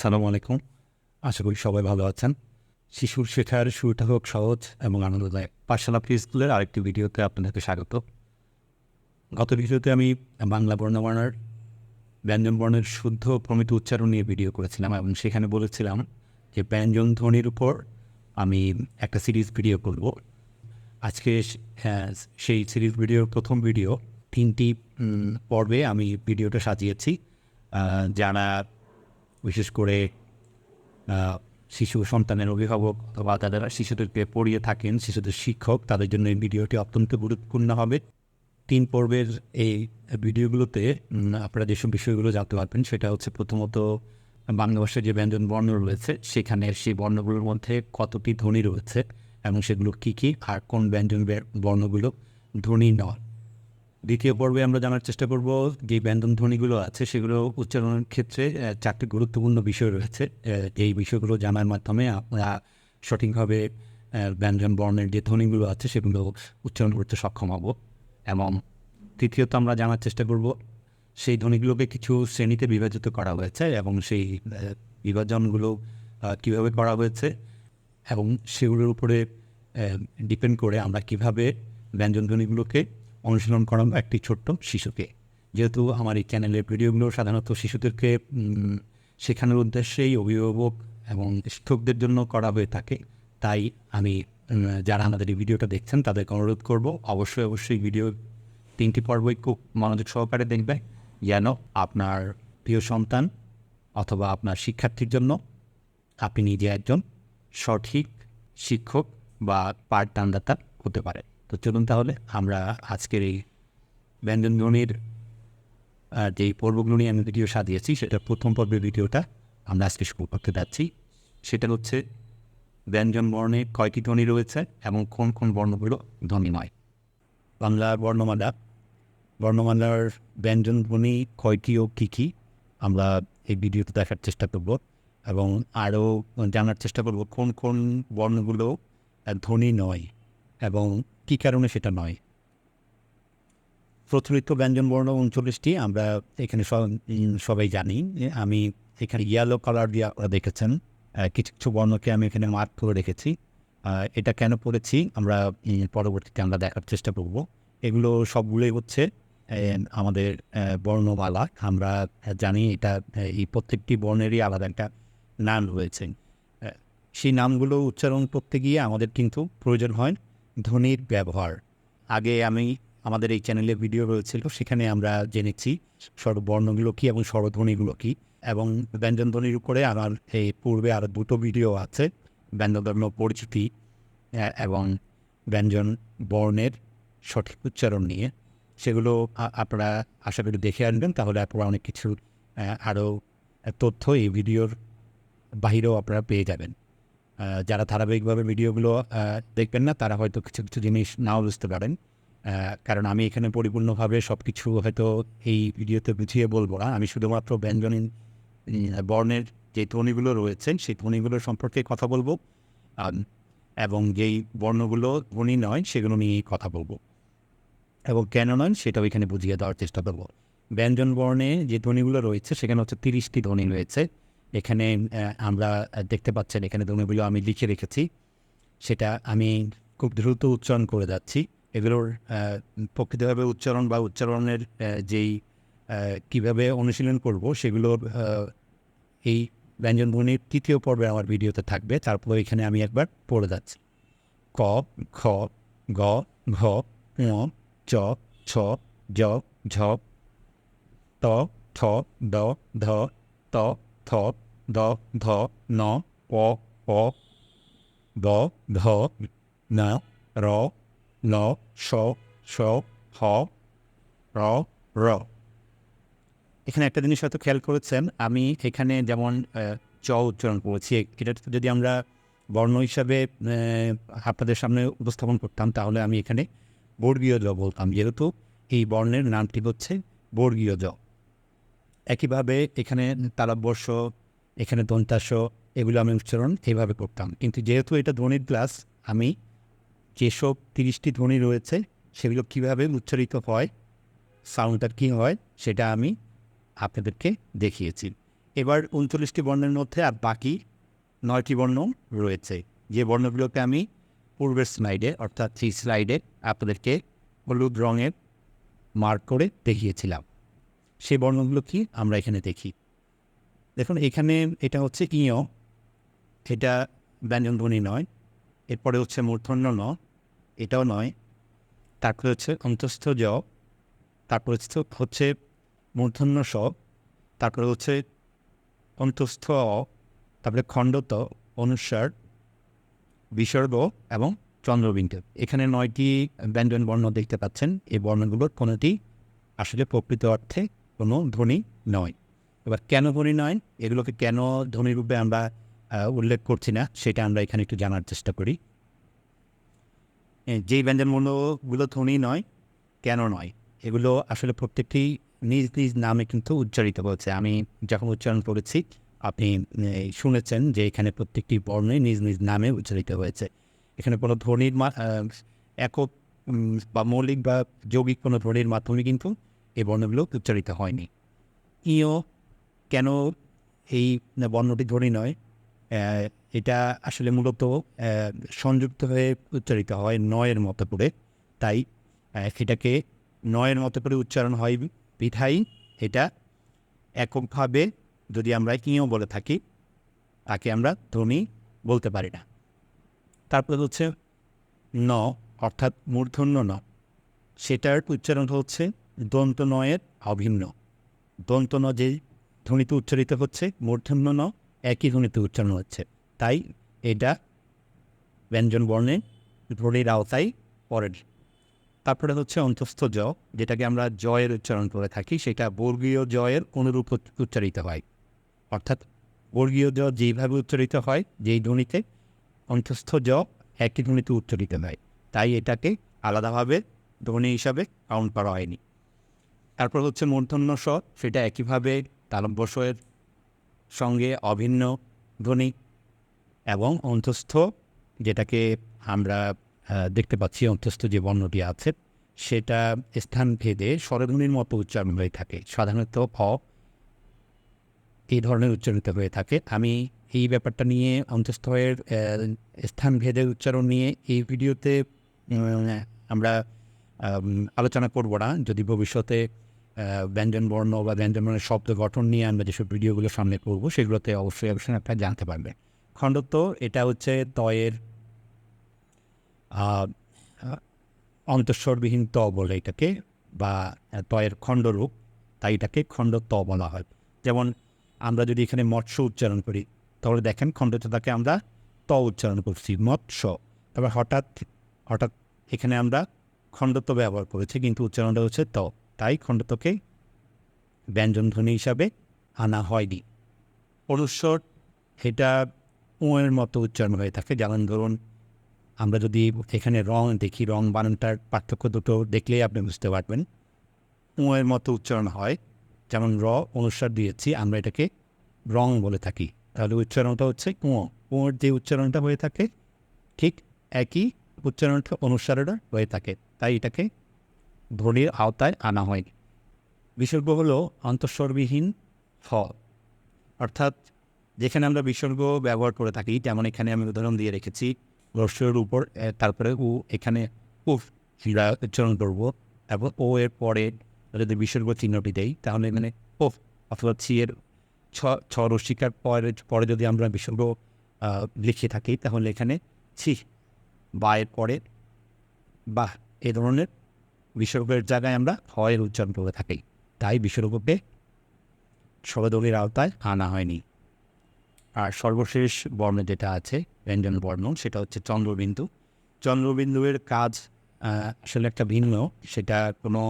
আসসালামু আলাইকুম। আশা করি সবাই ভালো আছেন। শিশুর শেখার শুরুটা হোক সহজ এবং আনন্দদায়ক। পাঠশালা প্রি স্কুলের আরেকটি ভিডিওতে আপনাদেরকে স্বাগত। গত ভিডিওতে আমি বাংলা বর্ণমালার ব্যঞ্জন বর্ণের শুদ্ধ প্রমিত উচ্চারণ নিয়ে ভিডিও করেছিলাম এবং সেখানে বলেছিলাম যে ব্যঞ্জন ধ্বনির উপর আমি একটা সিরিজ ভিডিও করব। আজকে সেই সিরিজ ভিডিওর প্রথম ভিডিও 3টি পর্বে আমি ভিডিওটা সাজিয়েছি। যারা বিশেষ করে শিশু সন্তানের অভিভাবক অথবা তারা শিশুদেরকে পড়িয়ে থাকেন, শিশুদের শিক্ষক, তাদের জন্য এই ভিডিওটি অত্যন্ত গুরুত্বপূর্ণ হবে। 3 পর্বের এই ভিডিওগুলোতে আপনারা যেসব বিষয়গুলো জানতে পারবেন সেটা হচ্ছে প্রথমত বাংলা ভাষায় যে ব্যঞ্জন বর্ণ রয়েছে সেখানে সেই বর্ণগুলোর মধ্যে কতটি ধ্বনি রয়েছে এবং সেগুলো কী কী আর কোন ব্যঞ্জন বর্ণগুলো ধ্বনি নয়। দ্বিতীয় পর্বে আমরা জানার চেষ্টা করব যে ব্যঞ্জন ধ্বনিগুলো আছে সেগুলো উচ্চারণের ক্ষেত্রে 4টি গুরুত্বপূর্ণ বিষয় রয়েছে। এই বিষয়গুলো জানার মাধ্যমে আমরা সঠিকভাবে ব্যঞ্জন বর্ণের যে ধ্বনিগুলো আছে সেগুলো উচ্চারণ করতে সক্ষম হব। এবং তৃতীয়ত আমরা জানার চেষ্টা করব সেই ধ্বনিগুলোকে কিছু শ্রেণীতে বিভাজিত করা হয়েছে এবং সেই বিভাজনগুলো কীভাবে করা হয়েছে এবং সেগুলোর উপরে ডিপেন্ড করে আমরা কীভাবে ব্যঞ্জন ধ্বনিগুলোকে অনুশীলন করানো একটি ছোট্ট শিশুকে। যেহেতু আমার এই চ্যানেলের ভিডিওগুলো সাধারণত শিশুদেরকে শেখানোর উদ্দেশ্যেই অভিভাবক এবং শিক্ষকদের জন্য করা হয়ে থাকে, তাই আমি যারা আমাদের এই ভিডিওটা দেখছেন তাদেরকে অনুরোধ করব অবশ্যই ভিডিও 3টি পর্বই খুব মনোযোগ সহকারে দেখবে, যেন আপনার প্রিয় সন্তান অথবা আপনার শিক্ষার্থীর জন্য আপনি নিজে একজন সঠিক শিক্ষক বা পাঠদানদাতা হতে পারে। তো চলুন তাহলে আমরা আজকের এই ব্যঞ্জন ধ্বনির যেই পর্বগুলো নিয়ে আমি ভিডিও সাজিয়েছি সেটা প্রথম পর্বের ভিডিওটা আমরা আজকে শুরু করতে যাচ্ছি। সেটা হচ্ছে ব্যঞ্জন বর্ণে কয়টি ধ্বনি রয়েছে এবং কোন কোন বর্ণগুলো ধ্বনি নয়। বাংলার বর্ণমালার ব্যঞ্জন ধ্বনি কয়টি ও কী কী আমরা এই ভিডিওতে দেখার চেষ্টা করব এবং আরও জানার চেষ্টা করব কোন কোন বর্ণগুলো ধ্বনি নয় এবং কী কারণে সেটা নয়। প্রচলিত ব্যঞ্জন বর্ণ 39টি আমরা এখানে সবাই জানি। আমি এখানে ইয়েলো কালার দিয়ে আপনারা দেখেছেন, কিছু কিছু বর্ণকে আমি এখানে মার্ক করে রেখেছি। এটা কেন পড়েছি আমরা পরবর্তীতে আমরা দেখার চেষ্টা করব। এগুলো সবগুলোই হচ্ছে আমাদের বর্ণমালা। আমরা জানি এটা এই প্রত্যেকটি বর্ণেরই আলাদা একটা নাম রয়েছে। সেই নামগুলো উচ্চারণ করতে গিয়ে আমাদের কিন্তু প্রয়োজন হয় ধ্বনির ব্যবহার। আগে আমাদের এই চ্যানেলে ভিডিও রয়েছিল, সেখানে আমরা জেনেছি স্বরবর্ণগুলো কী এবং স্বরধ্বনিগুলো কী, এবং ব্যঞ্জন ধ্বনির উপরে আমার এই পূর্বে আরও 2টো ভিডিও আছে ব্যঞ্জনবর্ণ পরিচিতি এবং ব্যঞ্জন বর্ণের সঠিক উচ্চারণ নিয়ে। সেগুলো আপনারা আশা করি দেখে আনবেন, তাহলে আপনারা অনেক কিছু আরও তথ্য এই ভিডিওর বাহিরেও আপনারা পেয়ে যাবেন। যারা ধারাবাহিকভাবে ভিডিওগুলো দেখবেন না তারা হয়তো কিছু কিছু জিনিস নাও বুঝতে পারেন, কারণ আমি এখানে পরিপূর্ণভাবে সব কিছু হয়তো এই ভিডিওতে বুঝিয়ে বলবো না। আমি শুধুমাত্র ব্যঞ্জন বর্ণের যে ধ্বনিগুলো রয়েছে সেই ধ্বনিগুলো সম্পর্কে কথা বলবো এবং যেই বর্ণগুলো ধ্বনি নয় সেগুলো নিয়েই কথা বলবো এবং কেন নয় সেটাও এখানে বুঝিয়ে দেওয়ার চেষ্টা করবো। ব্যঞ্জন বর্ণে যে ধ্বনিগুলো রয়েছে সেখানে হচ্ছে 30টি ধ্বনি রয়েছে। এখানে আমরা দেখতে পাচ্ছেন এখানে ধ্বনিগুলো আমি লিখে রেখেছি, সেটা আমি খুব দ্রুত উচ্চারণ করে যাচ্ছি। এগুলোর প্রকৃতভাবে উচ্চারণ বা উচ্চারণের যেই কীভাবে অনুশীলন করব সেগুলোর এই ব্যঞ্জন ধ্বনির 3য় পর্বে আমার ভিডিওতে থাকবে। তারপরে এখানে আমি একবার পড়ে যাচ্ছি। ক, খ, গ, ঘ, ঙ, চ, ছ, জ, ঝ, ত, থ, দ, ধ, ত, থ, দ, ধ, ন, প, প, দ, ধ, ন, র, ল, স, স, হ, র, র। এখানে একটা জিনিস হয়তো খেয়াল করেছেন, আমি এখানে যেমন চ উচ্চারণ করেছি, এটা যদি আমরা বর্ণ হিসাবে আপনাদের সামনে উপস্থাপন করতাম তাহলে আমি এখানে বর্গীয় জ বলতাম, যেহেতু এই বর্ণের নামটি হচ্ছে বর্গীয় জ। একইভাবে এখানে তালব্যস্য, এখানে দন্তাস্য, এগুলো আমি উচ্চারণ এইভাবে করতাম। কিন্তু যেহেতু এটা ধ্বনির ক্লাস, আমি যেসব 30টি ধ্বনি রয়েছে সেগুলো কীভাবে উচ্চারিত হয়, সাউন্ডটা কী হয়, সেটা আমি আপনাদেরকে দেখিয়েছি। এবার 39টি বর্ণের মধ্যে আর বাকি 9টি বর্ণ রয়েছে, যে বর্ণগুলোকে আমি পূর্বের স্লাইডে অর্থাৎ 3 স্লাইডে আপনাদেরকে হলুদ রঙের মার্ক করে দেখিয়েছিলাম। সেই বর্ণগুলো কি আমরা এখানে দেখি। দেখুন এখানে এটা হচ্ছে ইয়, এটা ব্যঞ্জনধ্বনি নয়। এরপরে হচ্ছে মূর্ধন্য ন, এটাও নয়। তারপরে হচ্ছে অন্তস্থ জ, তারপরে হচ্ছে মূর্ধন্য স, তারপরে হচ্ছে অন্তস্থ অ, তারপরে খণ্ডত, অনুস্বার, বিসর্গ এবং চন্দ্রবিন্দু। এখানে 9টি ব্যঞ্জন বর্ণ দেখতে পাচ্ছেন। এই বর্ণগুলোর কোনোটি আসলে প্রকৃত অর্থে কোনো ধ্বনি নয়। এবার কেন ধ্বনি নয়, এগুলোকে কেন ধ্বনিরূপে আমরা উল্লেখ করছি না, সেটা আমরা এখানে একটু জানার চেষ্টা করি। যেই ব্যঞ্জন বর্ণগুলো ধ্বনি নয়, কেন নয়, এগুলো আসলে প্রত্যেকটি নিজ নিজ নামে কিন্তু উচ্চারিত হয়েছে। আমি যখন উচ্চারণ করেছি আপনি শুনেছেন যে এখানে প্রত্যেকটি বর্ণই নিজ নিজ নামে উচ্চারিত হয়েছে। এখানে কোনো ধ্বনির একক বা মৌলিক বা যৌগিক কোনো ধ্বনির মাধ্যমে কিন্তু এই বর্ণগুলো উচ্চারিত হয়নি। ইয় কেন এই বর্ণটি ধ্বনি নয়, এটা আসলে মূলত সংযুক্ত হয়ে উচ্চারিত হয় নয়ের মতো করে, তাই এটাকে নয়ের মতো করে উচ্চারণ হয় বিধায় এটা এককভাবে যদি আমরা ইয় বলে থাকি তাকে আমরা ধ্বনি বলতে পারি না। তারপরে হচ্ছে ন অর্থাৎ মূর্ধন্য ন, সেটার উচ্চারণ হচ্ছে দন্ত নয়ের অভিন্ন। দন্ত ন যেই ধ্বনিতে উচ্চারিত হচ্ছে, মূর্ধন্য ন একই ধ্বনিতে উচ্চারণ হচ্ছে, তাই এটা ব্যঞ্জন বর্ণে ধ্বনির আওতায় পড়ে। তারপরে হচ্ছে অন্তস্থ জ, যেটাকে আমরা জয়ের উচ্চারণ করে থাকি, সেটা বর্গীয় জয়ের অনুরূপ উচ্চারিত হয়। অর্থাৎ বর্গীয় জ যেইভাবে উচ্চারিত হয় যেই ধ্বনিতে, অন্তস্থ জ একই ধ্বনিতে উচ্চারিত হয়, তাই এটাকে আলাদাভাবে ধ্বনি হিসাবে কাউন্ট করা হয়নি। তারপর হচ্ছে মূর্ধন্য স, সেটা একইভাবে তালব্য স-এর সঙ্গে অভিন্ন ধ্বনি। এবং অন্তস্থ, যেটাকে আমরা দেখতে পাচ্ছি অন্তস্থ যে বর্ণটি আছে, সেটা স্থান ভেদে স্বরধ্বনির মতো উচ্চারণ হয়ে থাকে। সাধারণত অ এই ধরনের উচ্চারিত হয়ে থাকে। আমি এই ব্যাপারটা নিয়ে অন্তস্থয়ের স্থান ভেদের উচ্চারণ নিয়ে এই ভিডিওতে আমরা আলোচনা করব না। যদি ভবিষ্যতে ব্যঞ্জন বর্ণ বা ব্যঞ্জন বর্ণের শব্দ গঠন নিয়ে আমরা যেসব ভিডিওগুলো সামনে করব, সেগুলোতে অবশ্যই আপনারা জানতে পারবে। খণ্ডত্ব, এটা হচ্ছে তয়ের অন্তঃস্বরবিহীন ত বলে এটাকে, বা তয়ের খণ্ডরূপ, তাই এটাকে খণ্ডত্ব বলা হয়। যেমন আমরা যদি এখানে মৎস্য উচ্চারণ করি, তাহলে দেখেন খণ্ডত্বটাকে আমরা ত উচ্চারণ করছি, মৎস্য। তারপর হঠাৎ এখানে আমরা খণ্ডত্ব ব্যবহার করেছি, কিন্তু উচ্চারণটা হচ্ছে ত, তাই খণ্ডত্বকে ব্যঞ্জন ধ্বনি হিসাবে আনা হয়নি। অনুস্বর, এটা এর মতো উচ্চারণ হয়ে থাকে। যেমন ধরুন আমরা যদি এখানে রং দেখি, রং বানানটার পার্থক্য দুটো দেখলেই আপনি বুঝতে পারবেন। এর মতো উচ্চারণ হয়, যেমন র অনুস্বার দিয়েছি, আমরা এটাকে রং বলে থাকি, তাহলে উচ্চারণটা হচ্ছে এর যে উচ্চারণটা হয়ে থাকে ঠিক একই উচ্চারণটা অনুস্বারটা হয়ে থাকে, তাই এটাকে ধ্বনির আওতায় আনা হয়। বিসর্গ হলো অন্তঃস্বরবিহীন ফ, অর্থাৎ যেখানে আমরা বিসর্গ ব্যবহার করে থাকি, যেমন এখানে আমি উদাহরণ দিয়ে রেখেছি রস্যের উপর, তারপরে এখানে উফ আমরা উচ্চারণ করবো, এবং এর পরে যদি বিসর্গ চিহ্নটি দেই, তাহলে এখানে উফ অথবা এর ছ রস্যিকার পরে যদি আমরা বিসর্গ লিখে থাকি, তাহলে এখানে ছি বা এর পরে বা এ ধরনের বিসর্গের জায়গায় আমরা এর উচ্চারণ করে থাকি, তাই বিসর্গকে স্বরধ্বনির আওতায় আনা হয়নি। আর সর্বশেষ বর্ণ যেটা আছে ব্যঞ্জন বর্ণ, সেটা হচ্ছে চন্দ্রবিন্দু। চন্দ্রবিন্দুর কাজ আসলে একটা ভিন্ন, সেটা কোনো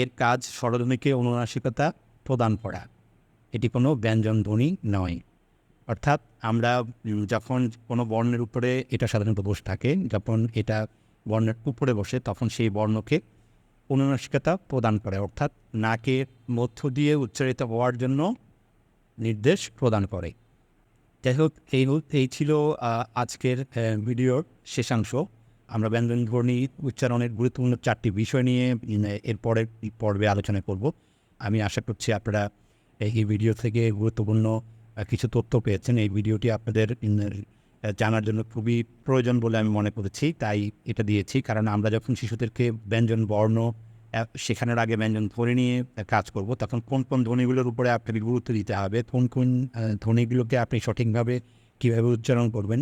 এর কাজ স্বরধ্বনিকে অনুনাসিকতা প্রদান করা, এটি কোনো ব্যঞ্জন ধ্বনি নয়। অর্থাৎ আমরা যখন কোনো বর্ণের উপরে এটা সাধারণত বসে থাকে, যখন এটা বর্ণের উপরে বসে, তখন সেই বর্ণকে অনুনাসিকতা প্রদান করে, অর্থাৎ নাকের মধ্য দিয়ে উচ্চারিত হওয়ার জন্য নির্দেশ প্রদান করে। যাই হোক, এই ছিল আজকের ভিডিওর শেষাংশ। আমরা ব্যঞ্জন ধ্বনি উচ্চারণের গুরুত্বপূর্ণ 4টি বিষয় নিয়ে এর পরের পর্বে আলোচনা করব। আমি আশা করছি আপনারা এই ভিডিও থেকে গুরুত্বপূর্ণ কিছু তথ্য পেয়েছেন। এই ভিডিওটি আপনাদের জানার জন্য খুবই প্রয়োজন বলে আমি মনে করেছি, তাই এটা দিয়েছি। কারণ আমরা যখন শিশুদেরকে ব্যঞ্জন বর্ণ শেখানোর আগে ব্যঞ্জন ধ্বনি নিয়ে কাজ করব, তখন কোন কোন ধ্বনিগুলোর উপরে আপনাকে গুরুত্ব দিতে হবে, কোন কোন ধ্বনিগুলোকে আপনি সঠিকভাবে কীভাবে উচ্চারণ করবেন,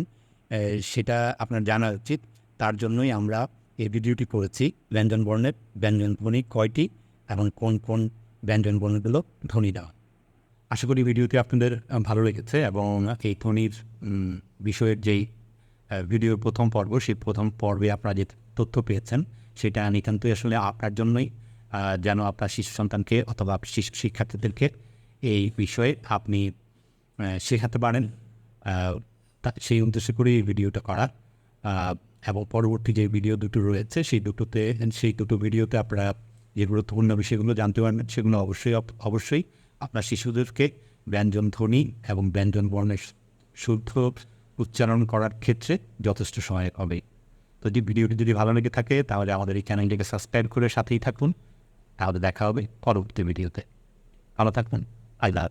সেটা আপনার জানা উচিত। তার জন্যই আমরা এই ভিডিওটি করেছি, ব্যঞ্জন বর্ণের ব্যঞ্জন ধ্বনি কয়টি এবং কোন কোন ব্যঞ্জন বর্ণগুলো ধ্বনি দেওয়া। আশা করি ভিডিওটি আপনাদের ভালো লেগেছে এবং এই ধ্বনির বিষয়ের যেই ভিডিওর প্রথম পর্ব, সেই প্রথম পর্বে আপনারা যে তথ্য পেয়েছেন সেটা নিতান্তই আসলে আপনার জন্যই, যেন আপনার শিশু সন্তানকে অথবা শিশু শিক্ষার্থীদেরকে এই বিষয়ে আপনি শেখাতে পারেন, সেই উদ্দেশ্য করে এই ভিডিওটা করা। এবং পরবর্তী যে ভিডিও দুটো রয়েছে সেই দুটো ভিডিওতে আপনারা যে গুরুত্বপূর্ণ বিষয়গুলো জানতে পারবেন, সেগুলো অবশ্যই আপনার শিশুদেরকে ব্যঞ্জন ধ্বনি এবং ব্যঞ্জন বর্ণের শুদ্ধ উচ্চারণ করার ক্ষেত্রে যথেষ্ট সহায়ক হবে। তো ভিডিওটি যদি ভালো লেগে থাকে তাহলে আমাদের এই চ্যানেলটিকে সাবস্ক্রাইব করে সাথেই থাকুন। তাহলে দেখা হবে পরবর্তী ভিডিওতে। ভালো থাকুন। আল্লাহ।